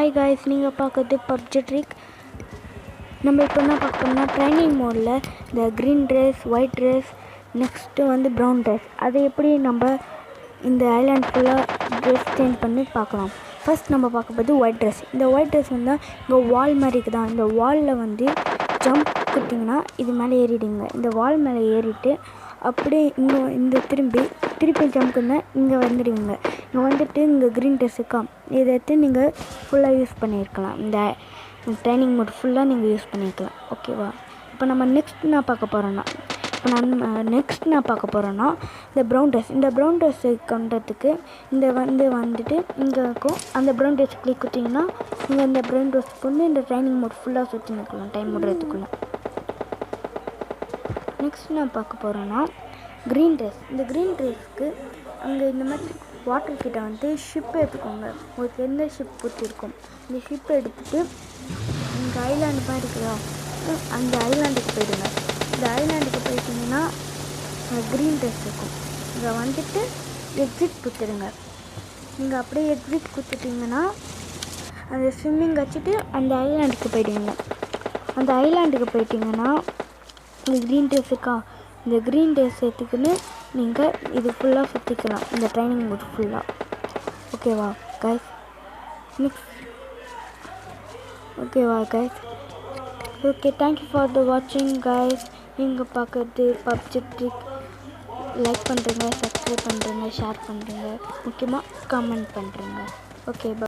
Hi guys, நீங்கள் பார்க்குறது PUBG trick. நம்ம இப்போ என்ன பார்க்க போறோம்னா ட்ரைனிங் மோடில் இந்த green dress, white dress, next வந்து ப்ரௌன் ட்ரெஸ், அதை எப்படி நம்ம இந்த ஐலாண்ட் ஃபுல்லாக ட்ரெஸ் சேஞ்ச் பண்ணி பார்க்கலாம். ஃபர்ஸ்ட் நம்ம பார்க்க போகிறது ஒயிட் ட்ரெஸ். இந்த ஒயிட் ட்ரெஸ் வந்து இங்கே வால் மாதிரி தான். இந்த வாலில் வந்து ஜம்ப் கொடுத்திங்கன்னா இது மேலே ஏறிடுங்க. இந்த வால் மேலே ஏறிட்டு அப்படியே இங்கே இந்த திருப்பி ஜம்ப் பண்ணால் இங்கே வந்துடுவீங்க. இங்கே வந்துட்டு இங்கே க்ரீன் ட்ரெஸ் இருக்கா, இதை எடுத்து நீங்கள் ஃபுல்லாக யூஸ் பண்ணியிருக்கலாம். இந்த ட்ரைனிங் மோட் ஃபுல்லாக நீங்கள் யூஸ் பண்ணிக்கலாம். ஓகேவா? இப்போ நம்ம நெக்ஸ்ட் நான் பார்க்க போகிறோன்னா இந்த ப்ரௌன் ட்ரெஸ். இந்த ப்ரௌன் ட்ரெஸ்ஸை கொண்டதுக்கு இந்த வந்துட்டு இங்கே இருக்கும். அந்த ப்ரௌன் ட்ரெஸ் கிளிக் கொடுத்தீங்கன்னா நீங்கள் இந்த ப்ரௌன் ட்ரெஸ் கொண்டு இந்த ட்ரைனிங் மோட் ஃபுல்லாக சுற்றி நிற்கலாம் டைம் முடிகிறதுக்குள்ளே. நெக்ஸ்ட் நான் பார்க்க போகிறோன்னா க்ரீன் ட்ரெஸ். இந்த க்ரீன் ட்ரெஸ்க்கு அங்கே இந்த மாதிரி வாட்டர் கிட்ட வந்து ஷிப் எடுத்துக்கோங்க. உங்களுக்கு எந்த ஷிப் பிடிச்சிருக்கும் இந்த ஷிப்பை எடுத்துகிட்டு இங்கே ஐலாண்டு மாதிரி இருக்குதா, அந்த ஐலாண்டுக்கு போயிடுங்க. இந்த ஐலாண்டுக்கு போயிட்டீங்கன்னா க்ரீன் ட்ரெஸ் இருக்கும். இங்கே வந்துட்டு எக்ஸிட் கொடுத்துடுங்க. நீங்கள் அப்படியே எக்ஸிட் கொடுத்துட்டிங்கன்னா அந்த ஸ்விம்மிங் வச்சுட்டு அந்த ஐலாண்டுக்கு போயிடுவீங்க. அந்த ஐலாண்டுக்கு போயிட்டிங்கன்னா இந்த க்ரீன் ட்ரெஸ் இருக்கா, இந்த க்ரீன் ட்ரெஸ் எடுத்துக்கின்னு நீங்கள் இது ஃபுல்லாக சுற்றிக்கலாம், இந்த ட்ரைனிங் மோட் ஃபுல்லாக. ஓகேவா guys? Okay, thank you for the வாட்சிங் கைஸ். நீங்கள் பார்க்குறது பப்ஜி ட்ரிக். லைக் பண்ணுறேங்க, சப்ஸ்கிரைப் பண்ணுறேங்க, ஷேர் பண்ணுறேங்க, முக்கியமாக கமெண்ட் பண்ணுறேங்க. ஓகே.